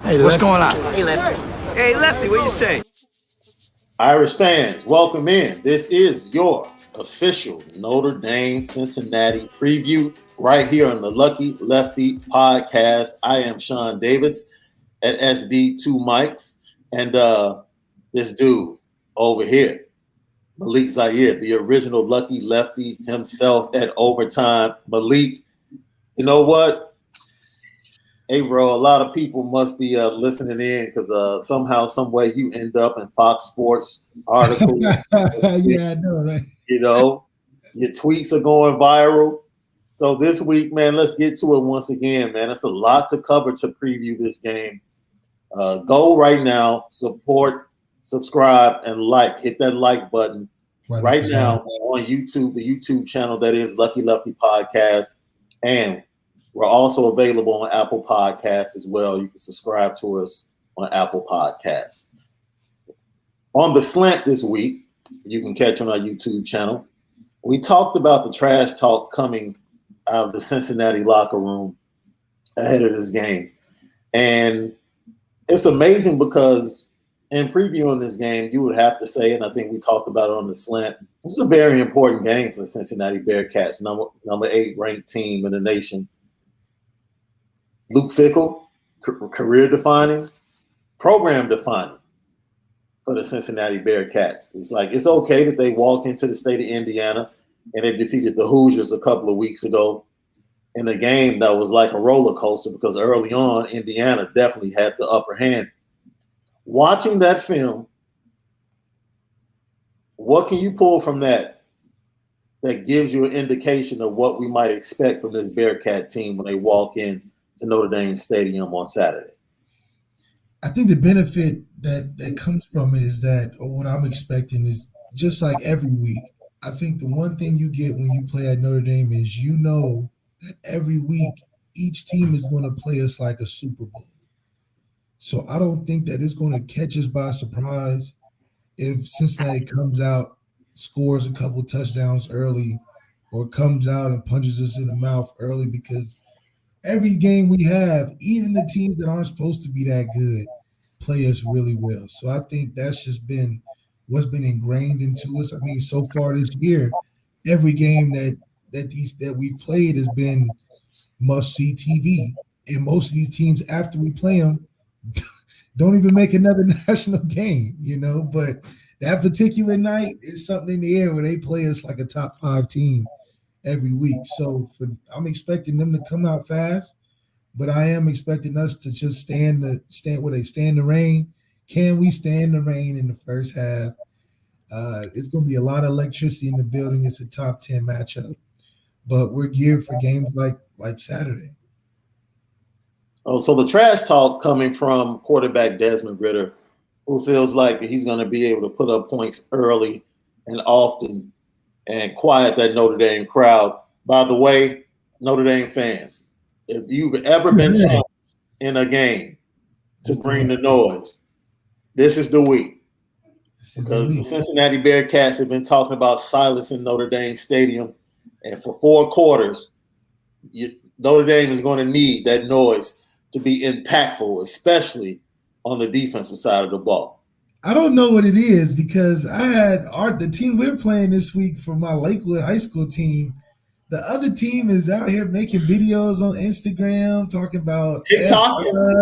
Hey, what's going on? Hey, Lefty. Hey, Lefty, what you say? Irish fans, welcome in. This is your official Notre Dame Cincinnati preview right here on the Lucky Lefty podcast. I am Shaun Davis at SD2 Mics, and this dude over here, Malik Zaire, the original Lucky Lefty himself at overtime. Malik, you know what? Hey, bro, a lot of people must be listening in because somehow, some way you end up in Fox Sports articles. Yeah, I know, right? You know, your tweets are going viral. So this week, man, let's get to it once again, man. It's a lot to cover to preview this game. Go right now, support, subscribe, and like. Hit that like button right now on YouTube, the YouTube channel that is Lucky Lefty Podcast. And we're also available on Apple Podcasts as well. You can subscribe to us on Apple Podcasts. On the slant this week, you can catch on our YouTube channel. We talked about the trash talk coming out of the Cincinnati locker room ahead of this game. And it's amazing because in previewing this game, you would have to say, and I think we talked about it on the slant, this is a very important game for the Cincinnati Bearcats, number 8 ranked team in the nation. Luke Fickell, career-defining, program-defining for the Cincinnati Bearcats. It's like it's okay that they walked into the state of Indiana and they defeated the Hoosiers a couple of weeks ago in a game that was like a roller coaster because early on, Indiana definitely had the upper hand. Watching that film, what can you pull from that gives you an indication of what we might expect from this Bearcat team when they walk in to Notre Dame Stadium on Saturday? I think the benefit that comes from it is that, or what I'm expecting is just like every week. I think the one thing you get when you play at Notre Dame is you know that every week each team is going to play us like a Super Bowl. So I don't think that it's going to catch us by surprise if Cincinnati comes out, scores a couple touchdowns early, or comes out and punches us in the mouth early, because every game we have, even the teams that aren't supposed to be that good, play us really well. So I think that's just been what's been ingrained into us. I mean, so far this year, every game that we've played has been must-see TV. And most of these teams, after we play them, don't even make another national game, But that particular night is something in the air where they play us like a top 5 team every week. So I'm expecting them to come out fast, but I am expecting us to just stand the rain. Can we stand the rain in the first half? It's going to be a lot of electricity in the building. It's a top 10 matchup, but we're geared for games like Saturday. Oh, so the trash talk coming from quarterback Desmond Ridder, who feels like he's going to be able to put up points early and often and quiet that Notre Dame crowd. By the way, Notre Dame fans, if you've ever been challenged in a game to bring the noise, this is the week. Because the Cincinnati Bearcats have been talking about silencing Notre Dame Stadium, and for 4 quarters, Notre Dame is going to need that noise to be impactful, especially on the defensive side of the ball. I don't know what it is, because I had the team we're playing this week for my Lakewood high school team. The other team is out here making videos on Instagram talking about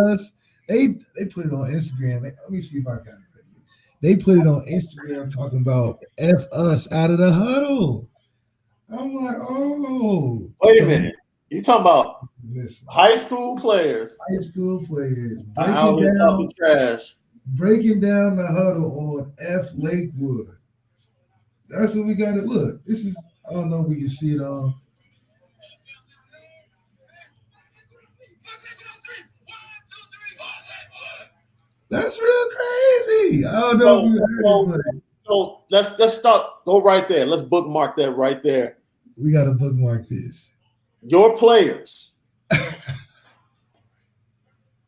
us. They put it on Instagram. Let me see if I got it right here. They put it on Instagram talking about F us out of the huddle. I'm like, oh. Wait a minute. You talking about high school players? High school players breaking down the huddle on F Lakewood. That's what we got to look. This is, I don't know if we can see it on. That's real crazy. I don't know if you heard it. So let's start. Go right there. Let's bookmark that right there. We got to bookmark this. Your players,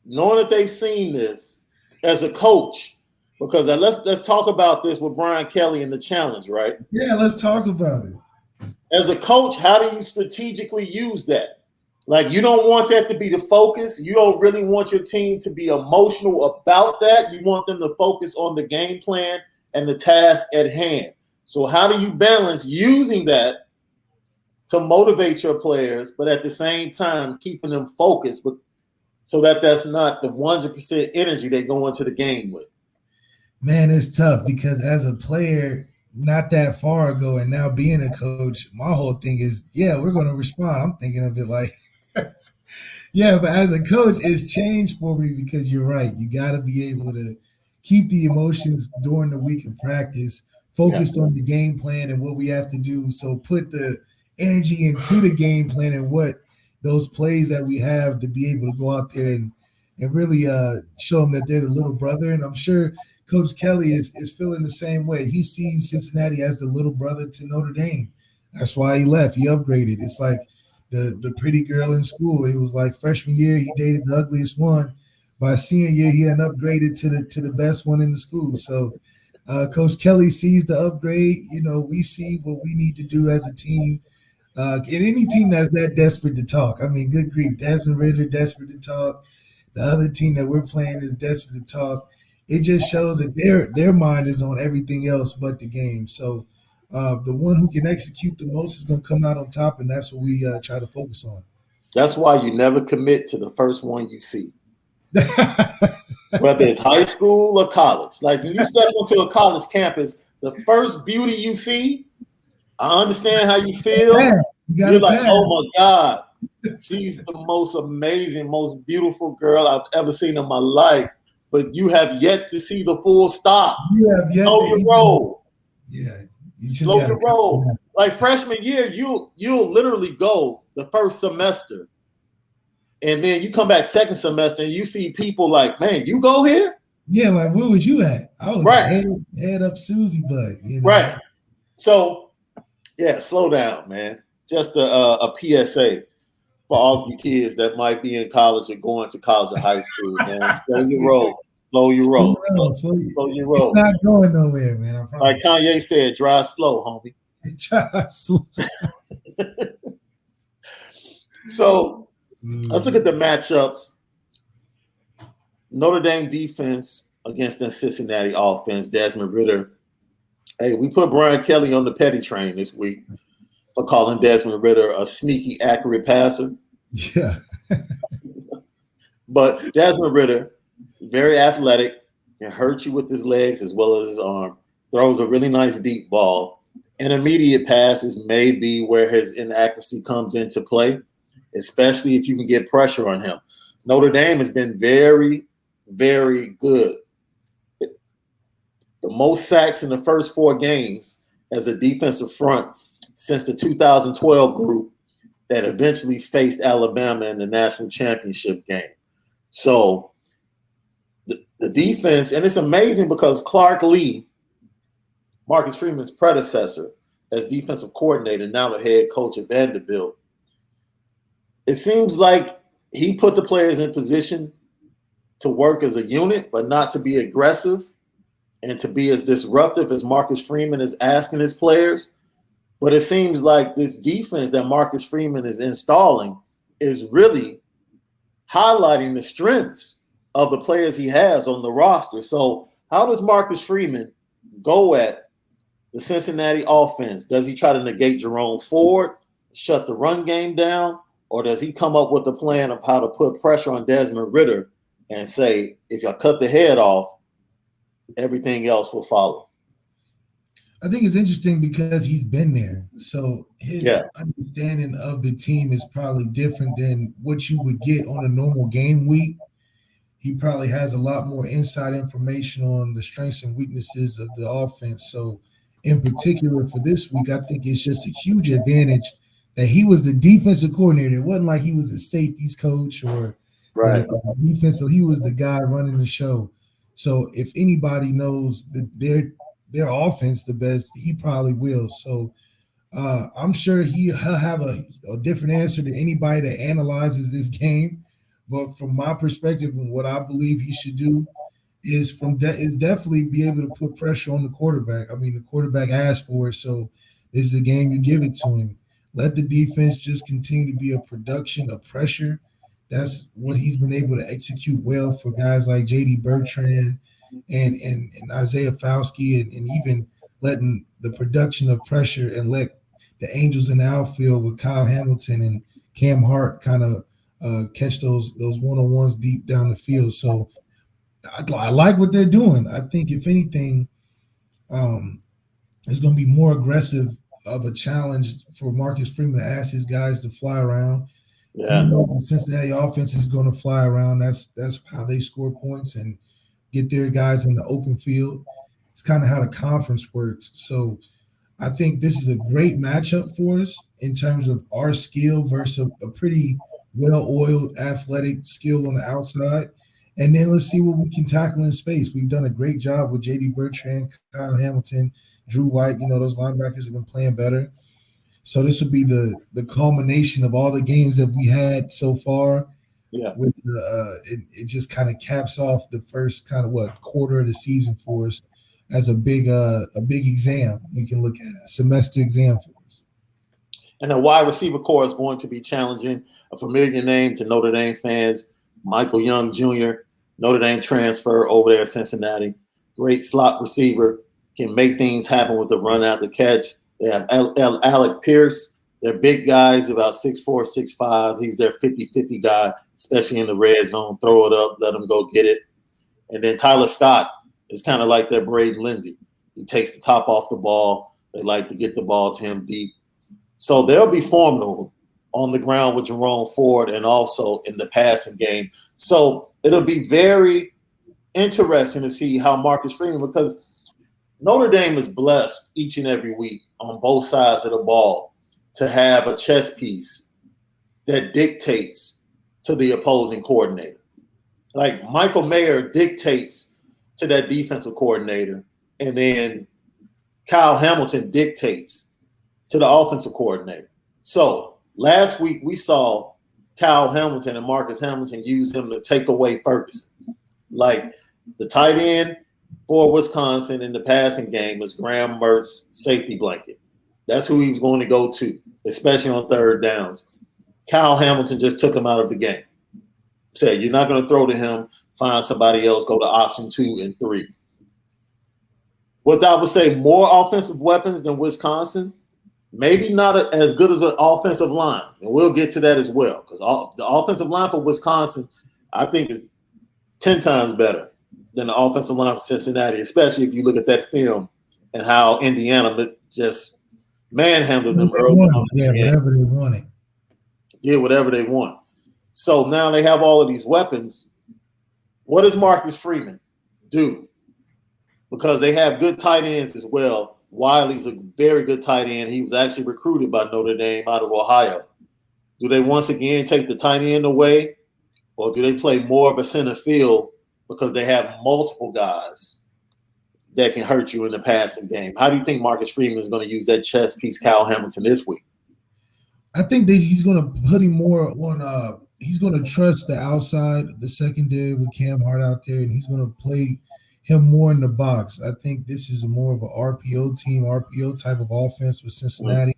knowing that they've seen this as a coach, because let's talk about this with Brian Kelly and the challenge, right? Yeah, let's talk about it. As a coach, how do you strategically use that? Like, you don't want that to be the focus. You don't really want your team to be emotional about that. You want them to focus on the game plan and the task at hand. So how do you balance using that to motivate your players, but at the same time keeping them focused, but so that that's not the 100% energy they go into the game with? Man, it's tough because as a player not that far ago and now being a coach, my whole thing is, yeah, we're going to respond. I'm thinking of it like, yeah, but as a coach, it's changed for me because you're right. You got to be able to keep the emotions during the week of practice, focused on the game plan and what we have to do. So put the energy into the game plan and what those plays that we have to be able to go out there and really show them that they're the little brother. And I'm sure Coach Kelly is feeling the same way. He sees Cincinnati as the little brother to Notre Dame. That's why he left. He upgraded. It's like the pretty girl in school. It was like freshman year, he dated the ugliest one. By senior year, he had upgraded to the best one in the school. So Coach Kelly sees the upgrade. You know, we see what we need to do as a team. And any team that's that desperate to talk. I mean, good grief, Desmond Ridder desperate to talk. The other team that we're playing is desperate to talk. It just shows that their mind is on everything else but the game. So the one who can execute the most is going to come out on top, and that's what we try to focus on. That's why you never commit to the first one you see, whether it's high school or college. Like, when you step onto a college campus, the first beauty you see, I understand how you feel. You're like, oh my God, she's the most amazing, most beautiful girl I've ever seen in my life. But you have yet to see the full stop. You have yet slow your roll. Yeah. Slow your roll. Like freshman year, you'll literally go the first semester. And then you come back second semester and you see people like, man, you go here? Yeah, like where was you at? I was head up Susie butt. You know? Right. So, yeah, slow down, man. Just a PSA for all you kids that might be in college or going to college or high school, man. Slow your roll. Slow your roll. Slow your roll. It's not going nowhere, man. I promise. Like Kanye said, drive slow, homie. Drive slow. So let's look at the matchups. Notre Dame defense against the Cincinnati offense. Desmond Ridder. Hey, we put Brian Kelly on the petty train this week for calling Desmond Ridder a sneaky, accurate passer. Yeah. But Desmond Ridder, very athletic, can hurt you with his legs as well as his arm. Throws a really nice deep ball. Intermediate passes may be where his inaccuracy comes into play, especially if you can get pressure on him. Notre Dame has been very, very good. The most sacks in the first 4 games as a defensive front since the 2012 group that eventually faced Alabama in the national championship game. So the defense, and it's amazing because Clark Lee, Marcus Freeman's predecessor as defensive coordinator, now the head coach at Vanderbilt, it seems like he put the players in position to work as a unit, but not to be aggressive and to be as disruptive as Marcus Freeman is asking his players. But it seems like this defense that Marcus Freeman is installing is really highlighting the strengths of the players he has on the roster. So how does Marcus Freeman go at the Cincinnati offense? Does he try to negate Jerome Ford, shut the run game down, or does he come up with a plan of how to put pressure on Desmond Ridder and say, if y'all cut the head off, everything else will follow? I think it's interesting because he's been there. So his understanding of the team is probably different than what you would get on a normal game week. He probably has a lot more inside information on the strengths and weaknesses of the offense. So in particular for this week, I think it's just a huge advantage that he was the defensive coordinator. It wasn't like he was a safeties coach or defense. So he was the guy running the show. So if anybody knows that their offense the best, he probably will. So I'm sure he'll have a different answer to anybody that analyzes this game. But from my perspective and what I believe he should do is definitely be able to put pressure on the quarterback. I mean, the quarterback asked for it, so this is the game you give it to him. Let the defense just continue to be a production of pressure. That's what he's been able to execute well for guys like J.D. Bertrand and Isaiah Fowski, and even letting the production of pressure and let the Angels in the outfield with Kyle Hamilton and Cam Hart kind of catch those one-on-ones deep down the field. So I like what they're doing. I think if anything, it's going to be more aggressive of a challenge for Marcus Freeman to ask his guys to fly around. Yeah. You know, the Cincinnati offense is going to fly around. That's how they score points and get their guys in the open field. It's kind of how the conference works. So I think this is a great matchup for us in terms of our skill versus a pretty well-oiled athletic skill on the outside. And then let's see what we can tackle in space. We've done a great job with J.D. Bertrand, Kyle Hamilton, Drew White. You know, those linebackers have been playing better. So this would be the culmination of all the games that we had so far. Yeah. With it just kind of caps off the first kind of quarter of the season for us as a big exam. You can look at it, a semester exam for us. And the wide receiver core is going to be challenging. A familiar name to Notre Dame fans, Michael Young Jr., Notre Dame transfer over there at Cincinnati. Great slot receiver, can make things happen with the run out the catch. They have Alec Pierce. They're big guys, about 6'4", 6'5". He's their 50-50 guy, especially in the red zone. Throw it up, let him go get it. And then Tyler Scott is kind of like their Braden Lindsey. He takes the top off the ball. They like to get the ball to him deep. So they'll be formidable on the ground with Jerome Ford and also in the passing game. So it'll be very interesting to see how Marcus Freeman, because Notre Dame is blessed each and every week on both sides of the ball to have a chess piece that dictates to the opposing coordinator. Like Michael Mayer dictates to that defensive coordinator, and then Kyle Hamilton dictates to the offensive coordinator. So last week we saw Kyle Hamilton and Marcus Hamilton use him to take away Ferguson. Like the tight end for Wisconsin in the passing game was Graham Mertz's safety blanket. That's who he was going to go to, especially on third downs. Kyle Hamilton just took him out of the game. Said, you're not going to throw to him, find somebody else, go to option 2 and 3. What I would say, more offensive weapons than Wisconsin, maybe not as good as an offensive line. And we'll get to that as well, because the offensive line for Wisconsin, I think, is 10 times better than the offensive line for Cincinnati, especially if you look at that film and how Indiana just manhandled them early on. Yeah, whatever they wanted. Yeah, whatever they want. So now they have all of these weapons. What does Marcus Freeman do? Because they have good tight ends as well. Wiley's a very good tight end. He was actually recruited by Notre Dame out of Ohio. Do they once again take the tight end away, or do they play more of a center field because they have multiple guys that can hurt you in the passing game? How do you think Marcus Freeman is going to use that chess piece, Kyle Hamilton, this week? I think that he's going to put him more on he's going to trust the outside, the secondary with Cam Hart out there, and he's going to play him more in the box. I think this is more of an RPO team, RPO type of offense with Cincinnati,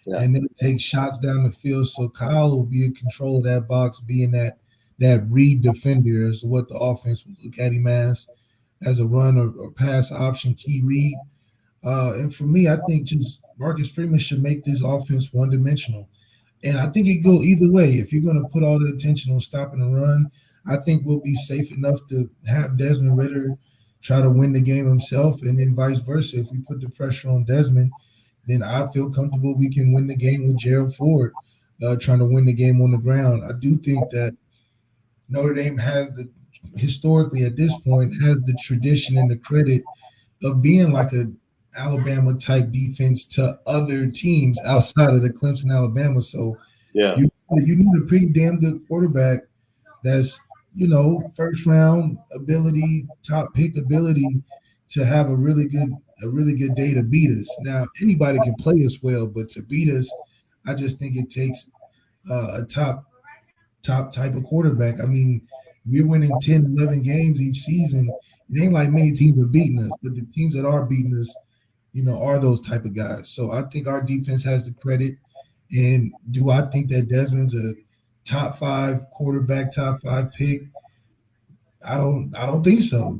and then take shots down the field. So Kyle will be in control of that box, being that read defender is what the offense will look at him as a run or pass option key read. And for me, I think just Marcus Freeman should make this offense one-dimensional. And I think it go either way. If you're going to put all the attention on stopping the run, I think we'll be safe enough to have Desmond Ridder try to win the game himself, and then vice versa. If we put the pressure on Desmond, then I feel comfortable we can win the game with Gerald Ford trying to win the game on the ground. I do think that Notre Dame historically at this point, has the tradition and the credit of being like a Alabama type defense to other teams outside of the Clemson, Alabama. So you need a pretty damn good quarterback that's, first round ability, top pick ability to have a really good day to beat us. Now, anybody can play us well, but to beat us, I just think it takes a top type of quarterback. I mean, we're winning 10, 11 games each season. It ain't like many teams are beating us, but the teams that are beating us, are those type of guys. So I think our defense has the credit, And do I think that Desmond's a top 5 quarterback, top 5 pick? I don't think so,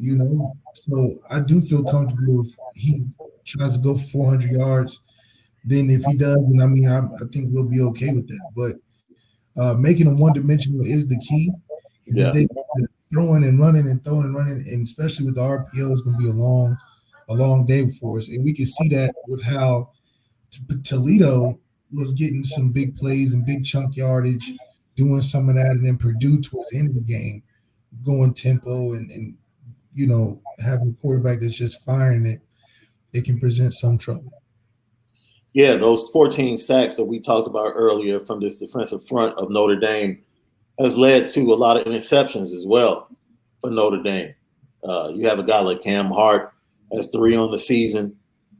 So I do feel comfortable if he tries to go for 400 yards. Then if he does, then I think we'll be okay with that. But making them one-dimensional is the key. Is if they throwing and running and throwing and running, and especially with the RPO, it's going to be a long day for us. And we can see that with how Toledo was getting some big plays and big chunk yardage, doing some of that, and then Purdue towards the end of the game, going tempo and having a quarterback that's just firing it can present some trouble. Yeah, those 14 sacks that we talked about earlier from this defensive front of Notre Dame has led to a lot of interceptions as well for Notre Dame. You have a guy like Cam Hart has 3 on the season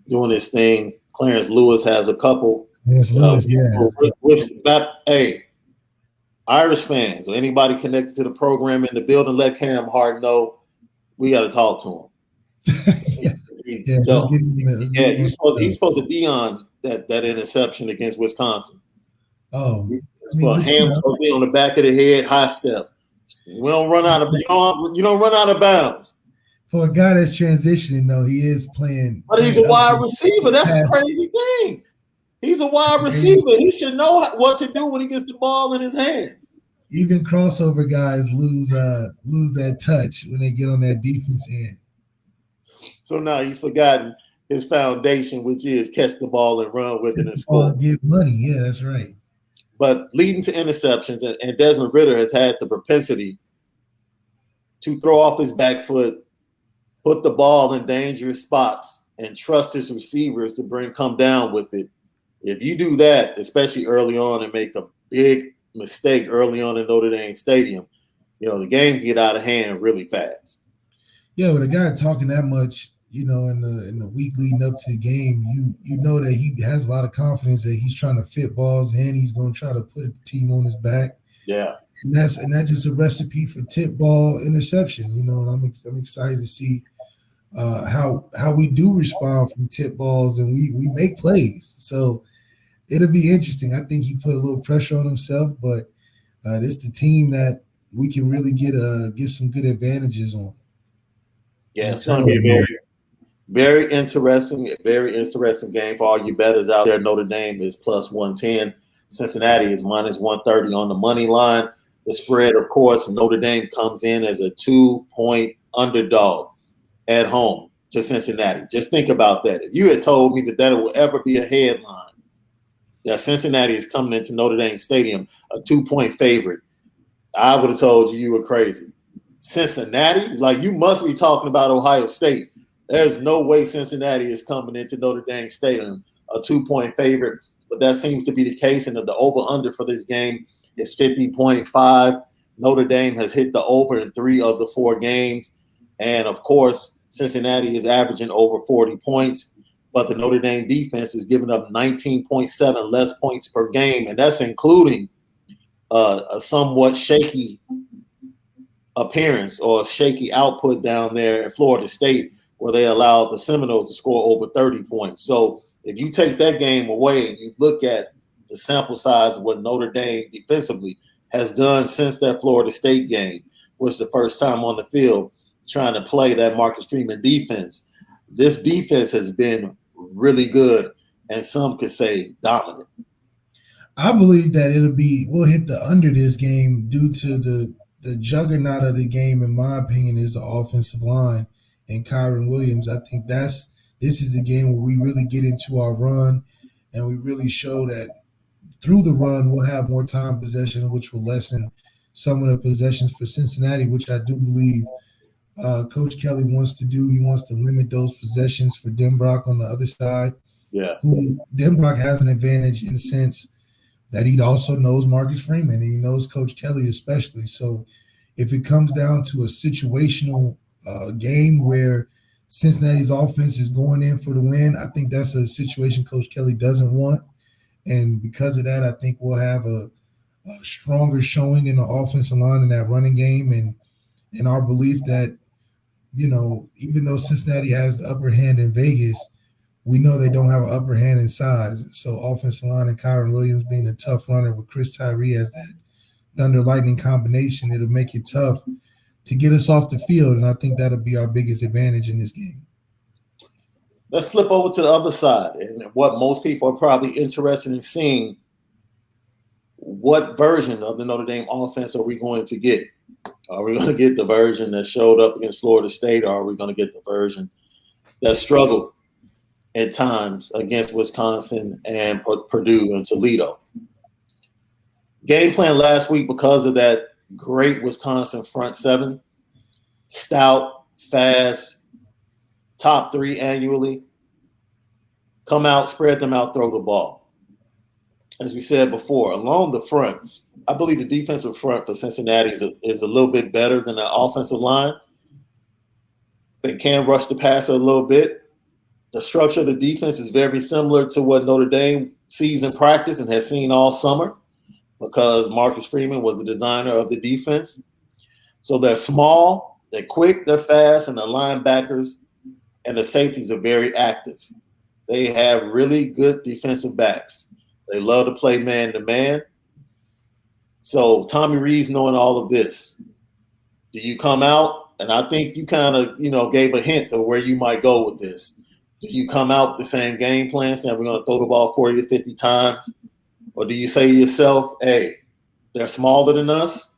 doing his thing. Clarence Lewis has a couple. Yes, Lewis, Hey, Irish fans or anybody connected to the program in the building, let Cam Hart know we got to talk to him. He's supposed to be on that interception against Wisconsin. Oh, Hands on the back of the head, high step. We don't run out of you don't run out of bounds. For a guy that's transitioning, though, he is playing. But he's a wide receiver. That's the crazy thing. He's a wide receiver. He should know what to do when he gets the ball in his hands. Even crossover guys lose that touch when they get on that defense end. So now he's forgotten his foundation, which is catch the ball and run with it and score. Get money. Yeah, that's right. But leading to interceptions, and Desmond Ridder has had the propensity to throw off his back foot, put the ball in dangerous spots, and trust his receivers to come down with it. If you do that, especially early on, and make a big mistake early on in Notre Dame Stadium, the game can get out of hand really fast. Yeah, with a guy talking that much, in the week leading up to the game, you know that he has a lot of confidence that he's trying to fit balls in. He's going to try to put the team on his back. Yeah, and that's just a recipe for tip ball interception. And I'm excited to see how we do respond from tip balls, and we make plays. So it'll be interesting. I think he put a little pressure on himself, but it's the team that we can really get some good advantages on. Yeah, it's going to be a very interesting game for all you bettors out there. Notre Dame is plus 110. Cincinnati is minus 130 on the money line. The spread, of course, Notre Dame comes in as a 2-point underdog at home to Cincinnati. Just think about that. If you had told me that will ever be a headline, that Cincinnati is coming into Notre Dame Stadium a 2-point favorite, I would have told you were crazy. Cincinnati? Like, you must be talking about Ohio State. There's no way Cincinnati is coming into Notre Dame Stadium a 2-point favorite, but that seems to be the case. And the over-under for this game is 50.5. Notre Dame has hit the over in 3 of the 4 games. And, of course, Cincinnati is averaging over 40 points, but the Notre Dame defense is giving up 19.7 less points per game, and that's including a somewhat shaky appearance or shaky output down there in Florida State, where they allowed the Seminoles to score over 30 points. So if you take that game away and you look at the sample size of what Notre Dame defensively has done since that Florida State game, was the first time on the field trying to play that Marcus Freeman defense, this defense has been really good, and some could say dominant. I believe that we'll hit the under this game due to the juggernaut of the game, in my opinion, is the offensive line and Kyron Williams. I think this is the game where we really get into our run, and we really show that through the run we'll have more time possession, which will lessen some of the possessions for Cincinnati, which I do believe Coach Kelly wants to do. He wants to limit those possessions for Denbrock on the other side. Yeah, who Denbrock has an advantage in the sense that he also knows Marcus Freeman and he knows Coach Kelly especially. So if it comes down to a situational game where Cincinnati's offense is going in for the win, I think that's a situation Coach Kelly doesn't want. And because of that, I think we'll have a stronger showing in the offensive line in that running game, and our belief that, even though Cincinnati has the upper hand in Vegas, we know they don't have an upper hand in size. So offensive line and Kyron Williams being a tough runner with Chris Tyree as that thunder lightning combination, it'll make it tough to get us off the field. And I think that'll be our biggest advantage in this game. Let's flip over to the other side. And what most people are probably interested in seeing, what version of the Notre Dame offense are we going to get? Are we going to get the version that showed up against Florida State, or are we going to get the version that struggled at times against Wisconsin and Purdue and Toledo? Game plan last week, because of that great Wisconsin front seven, stout, fast, top 3 annually, come out, spread them out, throw the ball. As we said before, along the fronts, I believe the defensive front for Cincinnati is a little bit better than the offensive line. They can rush the passer a little bit. The structure of the defense is very similar to what Notre Dame sees in practice and has seen all summer, because Marcus Freeman was the designer of the defense. So they're small, they're quick, they're fast, and the linebackers and the safeties are very active. They have really good defensive backs. They love to play man-to-man. So Tommy Reed's knowing all of this. Do you come out? And I think you kind of, gave a hint of where you might go with this. Do you come out with the same game plan, saying we're going to throw the ball 40 to 50 times? Or do you say to yourself, hey, they're smaller than us.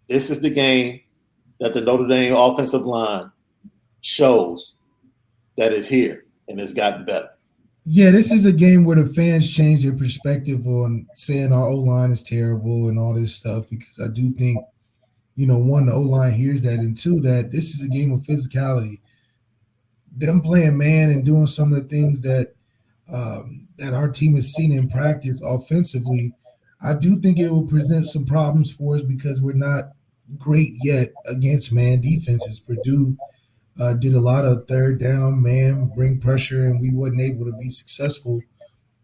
This is the game that the Notre Dame offensive line shows that is here and it's gotten better. Yeah, this is a game where the fans change their perspective on saying our O-line is terrible and all this stuff, because I do think, one, the O-line hears that, and two, that this is a game of physicality. Them playing man and doing some of the things that our team has seen in practice offensively, I do think it will present some problems for us because we're not great yet against man defenses. Purdue did a lot of third down man, bring pressure, and we wasn't able to be successful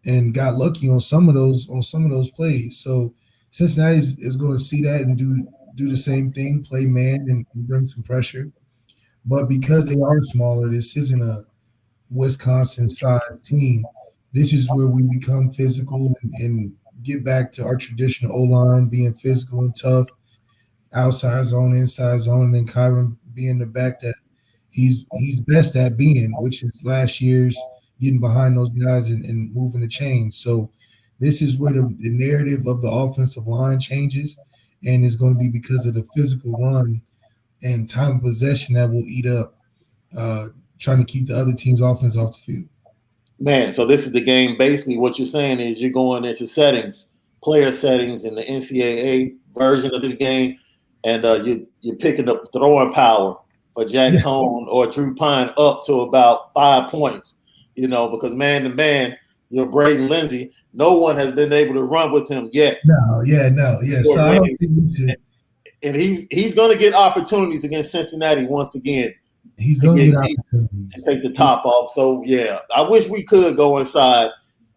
and got lucky on some of those plays. So Cincinnati is going to see that and do the same thing, play man and bring some pressure. But because they are smaller, this isn't a Wisconsin-sized team. This is where we become physical and get back to our traditional O-line, being physical and tough, outside zone, inside zone, and then Kyron being the back that he's best at being, which is last year's getting behind those guys and moving the chains. So this is where the narrative of the offensive line changes, and it's going to be because of the physical run and time of possession that will eat up trying to keep the other team's offense off the field. Man, so this is the game. Basically, what you're saying is you're going into settings, player settings in the NCAA version of this game, and you're picking up throwing power for Jack Cohn or Drew Pine up to about 5 points, because man-to-man, Braden Lindsey, no one has been able to run with him yet. No. So I don't think we should. And he's going to get opportunities against Cincinnati once again. He's going to get opportunities. And take the top off. So, yeah, I wish we could go inside,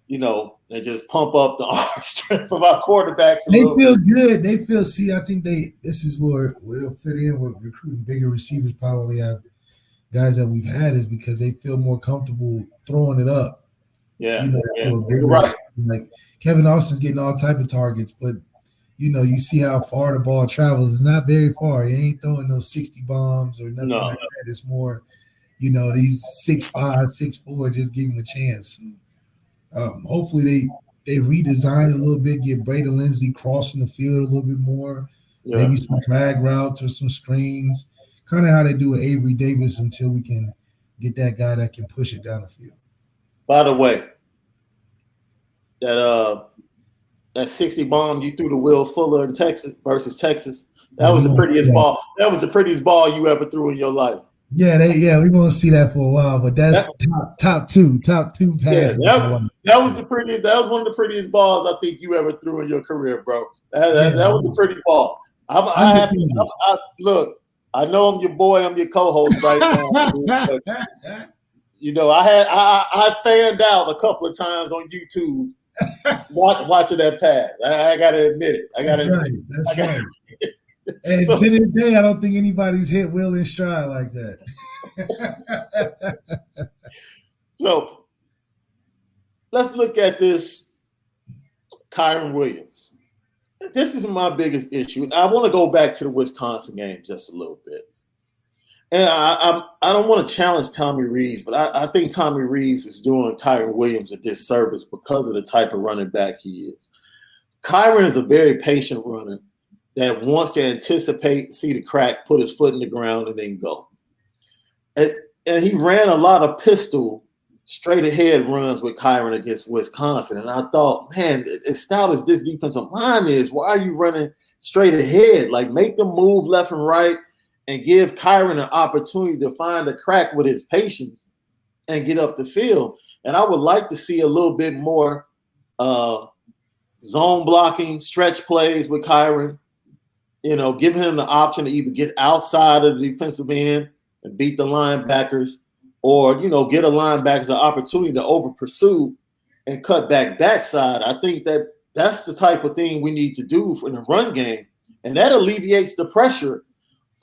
and just pump up the arm strength of our quarterbacks. They feel good. They feel, I think this is where it'll fit in with recruiting bigger receivers. Probably have guys that we've had, is because they feel more comfortable throwing it up. Yeah. You're right. Like Kevin Austin's getting all type of targets, but you see how far the ball travels. It's not very far. He ain't throwing those 60 bombs or nothing like that. It's more, these 6'5", 6'4", just give him a chance. So, hopefully they redesign a little bit, get Braden Lindsey crossing the field a little bit more, maybe some drag routes or some screens, kind of how they do with Avery Davis, until we can get that guy that can push it down the field. By the way, that 60 bomb you threw to Will Fuller in Texas versus Texas, that was the prettiest ball. That was the prettiest ball you ever threw in your life. Yeah, we won't see that for a while, but that's top two passes. Yeah, that was the prettiest. That was one of the prettiest balls I think you ever threw in your career, bro. That was a pretty ball. Look, I know I'm your boy. I'm your co-host right now. I fanned out a couple of times on YouTube watching that pass. I got to admit it. That's right. And to this day, I don't think anybody's hit Will in stride like that. So let's look at this Kyron Williams. This is my biggest issue. And I want to go back to the Wisconsin game just a little bit. And I don't want to challenge Tommy Rees, but I think Tommy Rees is doing Kyron Williams a disservice because of the type of running back he is. Kyron is a very patient runner that wants to anticipate, see the crack, put his foot in the ground, and then go. And he ran a lot of pistol, straight ahead runs with Kyron against Wisconsin. And I thought, man, as stout as this defensive line is, why are you running straight ahead? Like, make them move left and right and give Kyron an opportunity to find a crack with his patience and get up the field. And I would like to see a little bit more zone blocking, stretch plays with Kyron, giving him the option to either get outside of the defensive end and beat the linebackers, or, get a linebacker the opportunity to over pursue and cut backside. I think that's the type of thing we need to do in the run game. And that alleviates the pressure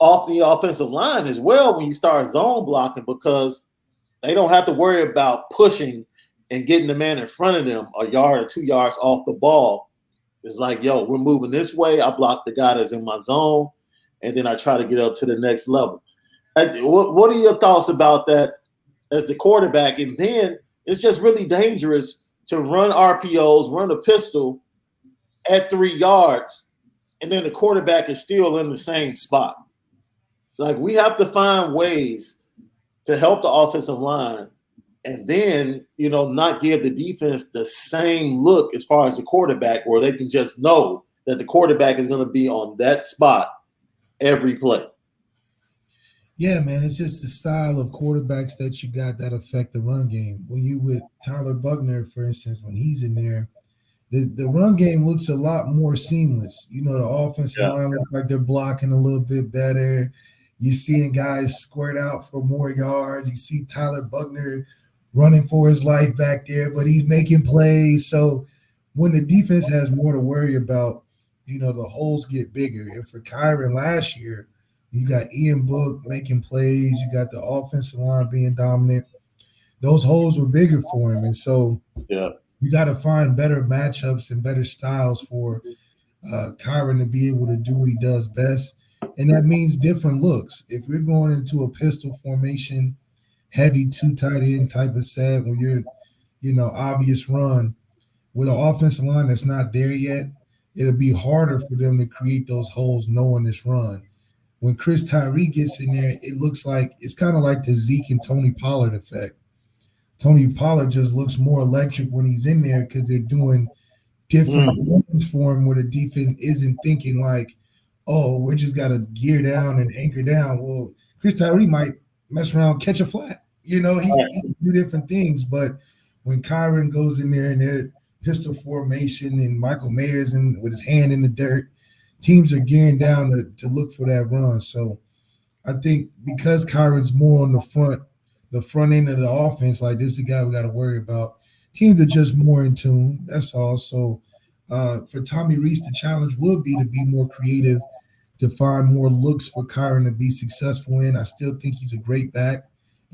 off the offensive line as well when you start zone blocking, because they don't have to worry about pushing and getting the man in front of them a yard or 2 yards off the ball. It's like, yo, we're moving this way. I block the guy that's in my zone, and then I try to get up to the next level. What are your thoughts about that as the quarterback? And then it's just really dangerous to run RPOs, run a pistol at 3 yards, and then the quarterback is still in the same spot. Like, we have to find ways to help the offensive line and then, not give the defense the same look as far as the quarterback, where they can just know that the quarterback is going to be on that spot every play. Yeah, man, it's just the style of quarterbacks that you got that affect the run game. When you with Tyler Buckner, for instance, when he's in there, the run game looks a lot more seamless. The offensive line looks like they're blocking a little bit better. You're seeing guys squirt out for more yards. You see Tyler Buckner running for his life back there, but he's making plays. So when the defense has more to worry about, the holes get bigger. And for Kyron last year, you got Ian Book making plays. You got the offensive line being dominant. Those holes were bigger for him. And so you got to find better matchups and better styles for Kyron to be able to do what he does best. And that means different looks. If we're going into a pistol formation, heavy 2 tight end type of set, where you're, obvious run, with an offensive line that's not there yet, it'll be harder for them to create those holes knowing this run. When Chris Tyree gets in there, it looks like it's kind of like the Zeke and Tony Pollard effect. Tony Pollard just looks more electric when he's in there because they're doing different runs for him, where the defense isn't thinking like, oh, we just got to gear down and anchor down. Well, Chris Tyree might mess around, catch a flat. He do different things. But when Kyron goes in there and they're pistol formation and Michael Mayer's in with his hand in the dirt, teams are gearing down to look for that run. So I think because Kyron's more on the front end of the offense, like, this is the guy we got to worry about. Teams are just more in tune. That's all. So for Tommy Rees, the challenge will be to be more creative, to find more looks for Kyron to be successful in. I still think he's a great back,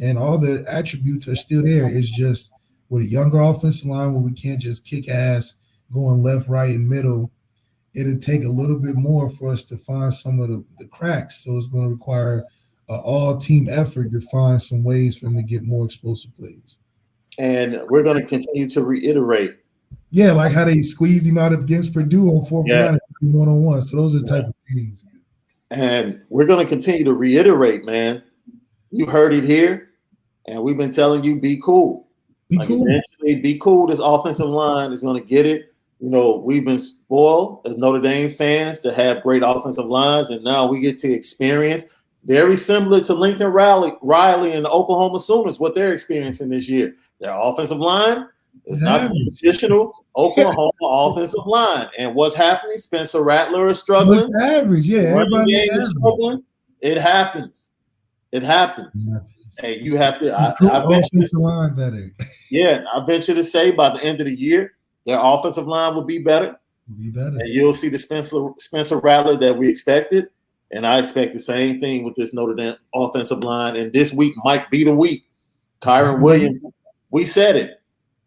and all the attributes are still there. It's just with a younger offensive line where we can't just kick ass going left, right, and middle, it'll take a little bit more for us to find some of the cracks. So it's going to require an all-team effort to find some ways for him to get more explosive plays. And we're going to continue to reiterate. Yeah, like how they squeezed him out against Purdue on 4th down and 1-on-1. So those are the type of things. And we're going to continue to reiterate, man. You heard it here, and we've been telling you, be cool. Eventually, be cool. This offensive line is going to get it. We've been spoiled as Notre Dame fans to have great offensive lines, and now we get to experience very similar to Lincoln Riley and the Oklahoma Sooners, what they're experiencing this year. Their offensive line is not the traditional Oklahoma offensive line. And what's happening? Spencer Rattler is struggling. It's average, yeah. Everybody is struggling. It happens. Hey, you have to. I bet you to say by the end of the year, their offensive line will be better. And you'll see the Spencer Rattler that we expected. And I expect the same thing with this Notre Dame offensive line. And this week might be the week. Kyron Williams, we said it.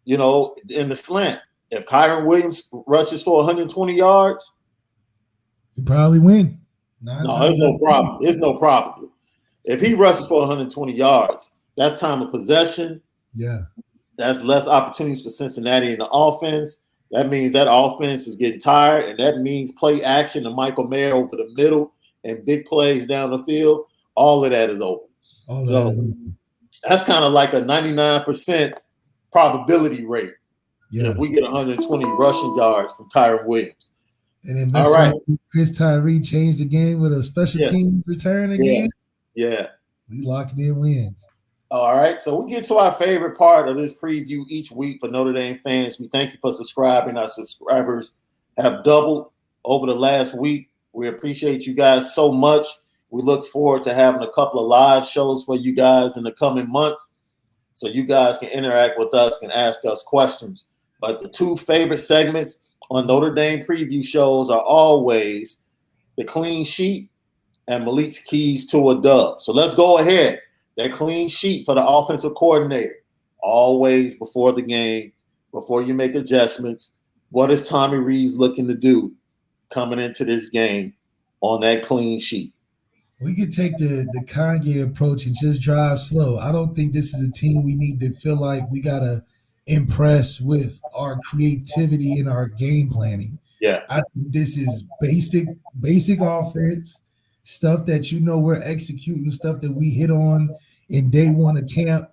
in the slant. If Kyron Williams rushes for 120 yards, you probably win. No, there's no problem. There's no problem. If he rushes for 120 yards, that's time of possession. Yeah. That's less opportunities for Cincinnati in the offense. That means that offense is getting tired, and that means play action to Michael Mayer over the middle and big plays down the field. All of that is open. That's kind of like a 99% probability rate. Yeah. If we get 120 rushing yards from Kyron Williams. And then Chris Tyree changed the game with a special team return again. Yeah. We locking in wins. All right. So we get to our favorite part of this preview each week for Notre Dame fans. We thank you for subscribing. Our subscribers have doubled over the last week. We appreciate you guys so much. We look forward to having a couple of live shows for you guys in the coming months so you guys can interact with us and ask us questions. But the two favorite segments on Notre Dame preview shows are always the clean sheet and Malik's keys to a dub. So let's go ahead. That clean sheet for the offensive coordinator. Always before the game, before you make adjustments, what is Tommy Rees looking to do coming into this game on that clean sheet? We could take the Kanye approach and just drive slow. I don't think this is a team we need to feel like we got to impress with our creativity and our game planning. Yeah. I think this is basic offense, stuff that we're executing, stuff that we hit on in day one of camp,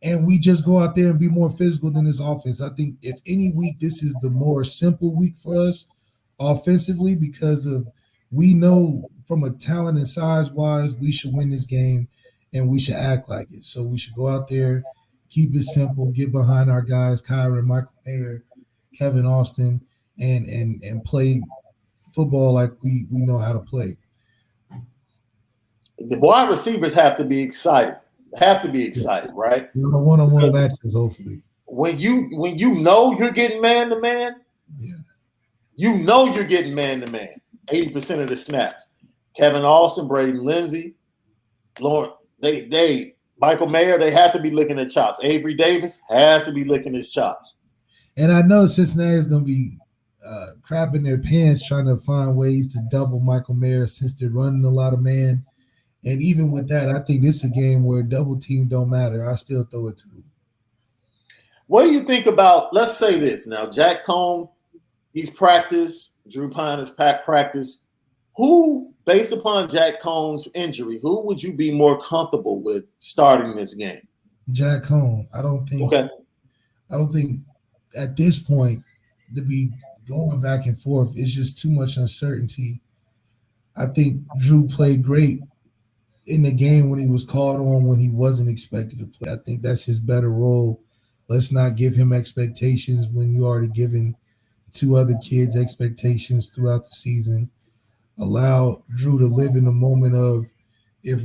and we just go out there and be more physical than this offense. I think if any week, this is the more simple week for us offensively because we know from a talent and size-wise, we should win this game and we should act like it. So we should go out there, keep it simple, get behind our guys, Kyron, Michael Mayer, Kevin Austin, and play football like we know how to play. The wide receivers have to be excited. Right? One-on-one matches, hopefully. When you know you're getting man-to-man, you know you're getting man-to-man 80% of the snaps. Kevin Austin, Braden Lindsey, Lauren, Michael Mayer, they have to be licking their chops. Avery Davis has to be licking his chops. And I know Cincinnati is going to be crapping their pants trying to find ways to double Michael Mayer since they're running a lot of man. And even with that, I think this is a game where double team don't matter. I still throw it to him. What do you think about, let's say this now, Jack Cohn, he's practiced, Drew Pine has practiced. Who, based upon Jack Cohn's injury, who would you be more comfortable with starting this game? Jack Cohn. I don't think at this point to be going back and forth, it's just too much uncertainty. I think Drew played great in the game when he was called on when he wasn't expected to play. I think that's his better role. Let's not give him expectations when you already given two other kids expectations throughout the season. Allow Drew to live in the moment of if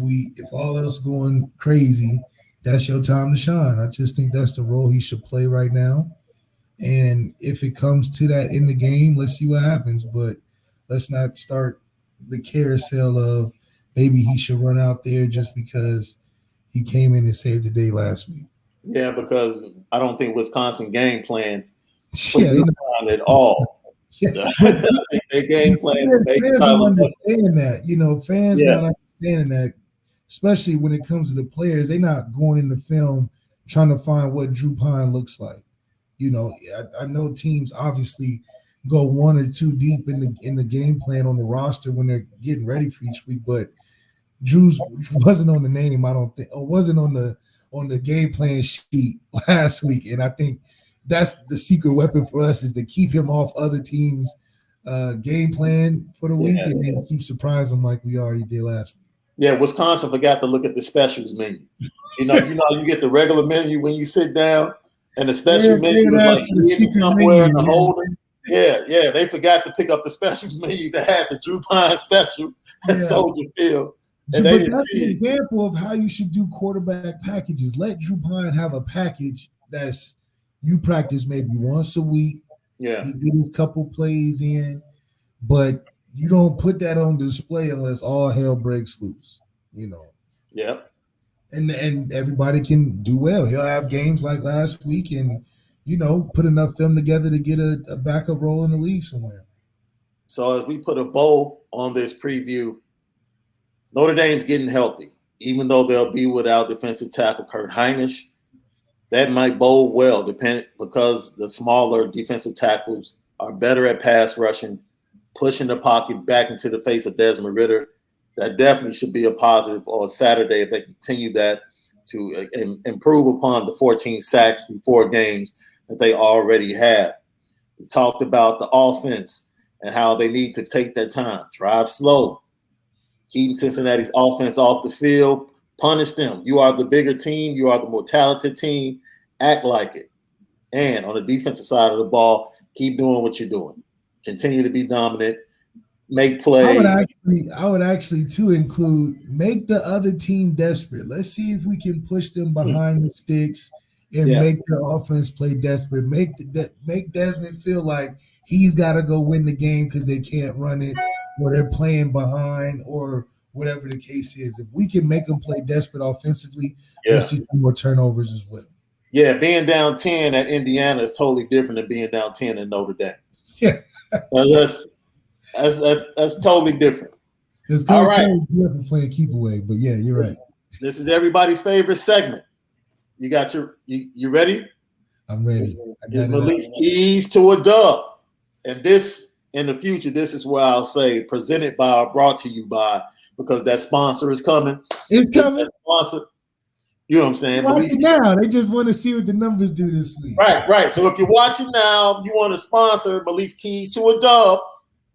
all else going crazy, that's your time to shine. I just think that's the role he should play right now. And if it comes to that in the game, let's see what happens. But let's not start the carousel of maybe he should run out there just because he came in and saved the day last week. Yeah, because I don't think Wisconsin game plan at all. Yeah. They game plan. Fans don't understand that. Fans not understanding that, especially when it comes to the players. They're not going in the film trying to find what Drew Pine looks like. I know teams obviously go one or two deep in the game plan on the roster when they're getting ready for each week, but Drew's wasn't on the name, I don't think, or wasn't on the game plan sheet last week. And I think that's the secret weapon for us is to keep him off other teams' game plan for the week and then keep surprising like we already did last week. Yeah, Wisconsin forgot to look at the specials menu. You get the regular menu when you sit down, and the special menu is like hidden somewhere in the holder. Yeah, they forgot to pick up the specials menu that had the Drew Pine special at Soldier Field. But that's an example of how you should do quarterback packages. Let Drew Pine have a package that's you practice maybe once a week. Yeah. He get his couple plays in, but you don't put that on display unless all hell breaks loose, Yep. And everybody can do well. He'll have games like last week, and put enough film together to get a backup role in the league somewhere. So as we put a bow on this preview, Notre Dame's getting healthy, even though they'll be without defensive tackle Kurt Hinish. That might bode well, because the smaller defensive tackles are better at pass rushing, pushing the pocket back into the face of Desmond Ridder. That definitely should be a positive on Saturday if they continue that to improve upon the 14 sacks in 4 games that they already have. We talked about the offense and how they need to take that time, drive slow, keep Cincinnati's offense off the field, punish them. You are the bigger team. You are the more talented team. Act like it. And on the defensive side of the ball, keep doing what you're doing. Continue to be dominant. Make plays. I would actually too include make the other team desperate. Let's see if we can push them behind the sticks and make their offense play desperate. Make Desmond feel like he's got to go win the game because they can't run it, or they're playing behind, or whatever the case is. If we can make them play desperate offensively, we'll see some more turnovers as well. Yeah, being down 10 at Indiana is totally different than being down 10 at Notre Dame. Yeah. That's totally different. All right. For playing keep away, but yeah, you're right. This is everybody's favorite segment. You got you ready? I'm ready. It's Malik's keys to a dub. And this, in the future, this is where I'll say presented by or brought to you by, because that sponsor is coming. It's coming. Sponsor. You know what I'm saying? Watch it now. They just want to see what the numbers do this week. Right. So if you're watching now, you want to sponsor Malik's Keys to a Dub,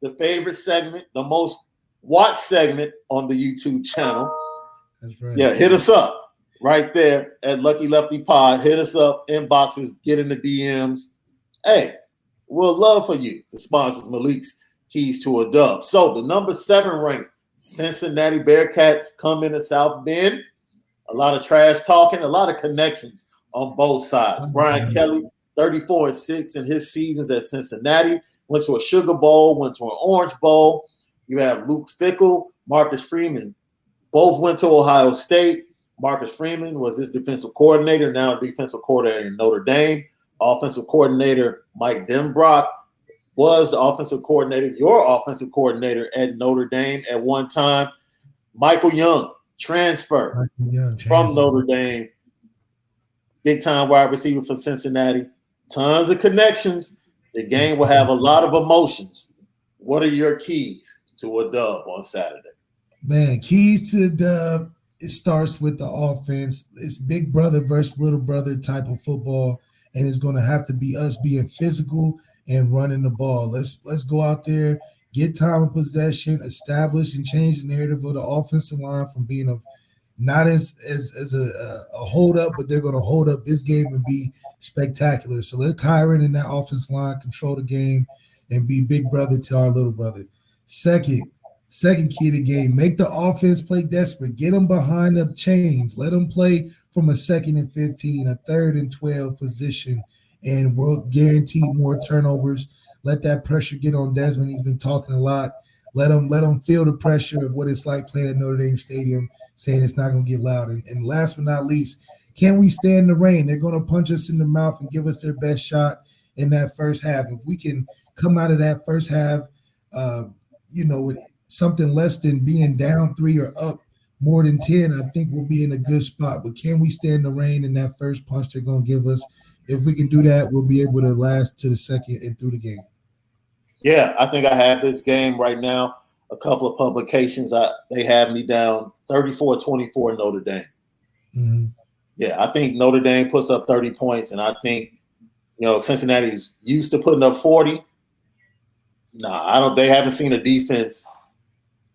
the favorite segment, the most watched segment on the YouTube channel. That's right. Yeah, hit us up right there at Lucky Lefty Pod. Hit us up, inboxes, get in the DMs. Hey, we'll love for you to sponsor Malik's Keys to a Dub. So the number 7 ranked Cincinnati Bearcats come into South Bend. A lot of trash talking, a lot of connections on both sides. Brian Kelly, 34-6 in his seasons at Cincinnati, went to a Sugar Bowl, went to an Orange Bowl. You have Luke Fickell, Marcus Freeman, both went to Ohio State. Marcus Freeman was his defensive coordinator, now defensive coordinator in Notre Dame. Offensive coordinator Mike Denbrock was the offensive coordinator, your offensive coordinator at Notre Dame at one time. Michael Young, transfer from Notre Dame, big-time wide receiver for Cincinnati. Tons of connections. The game will have a lot of emotions. What are your keys to a dub on Saturday? Man, keys to the dub, it starts with the offense. It's big brother versus little brother type of football, and it's going to have to be us being physical and running the ball. Let's go out there, get time of possession, establish and change the narrative of the offensive line from being not as a hold up, but they're going to hold up this game and be spectacular. So let Kyron and that offensive line control the game and be big brother to our little brother. Second key to the game, make the offense play desperate. Get them behind the chains. Let them play from a 2nd and 15, a 3rd and 12 position, and we'll guarantee more turnovers. Let that pressure get on Desmond. He's been talking a lot. Let him feel the pressure of what it's like playing at Notre Dame Stadium, saying it's not going to get loud. And last but not least, can we stand the rain? They're going to punch us in the mouth and give us their best shot in that first half. If we can come out of that first half, with something less than being down 3 or up more than 10, I think we'll be in a good spot. But can we stand the rain in that first punch they're going to give us? If we can do that, we'll be able to last to the second and through the game. Yeah, I think I have this game right now. A couple of publications, they have me down 34-24 Notre Dame. Mm-hmm. Yeah, I think Notre Dame puts up 30 points, and I think, Cincinnati's used to putting up 40. They haven't seen a defense.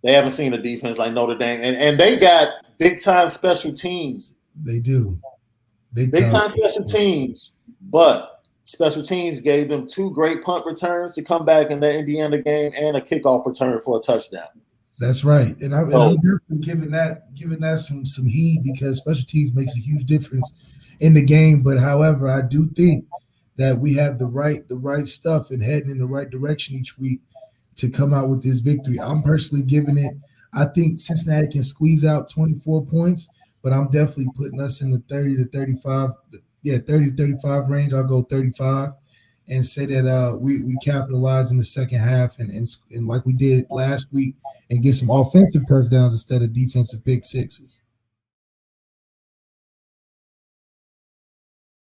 They haven't seen a defense like Notre Dame. And they got big-time special teams. They do. Big-time special teams. But special teams gave them 2 great punt returns to come back in that Indiana game and a kickoff return for a touchdown. That's right. And I'm definitely giving that some heed, because special teams makes a huge difference in the game. But however, I do think that we have the right stuff and heading in the right direction each week to come out with this victory. I'm personally giving it. I think Cincinnati can squeeze out 24 points, but I'm definitely putting us in the 30 to 35, 30-35 range. I'll go 35 and say that we capitalize in the second half and like we did last week and get some offensive touchdowns instead of defensive pick sixes.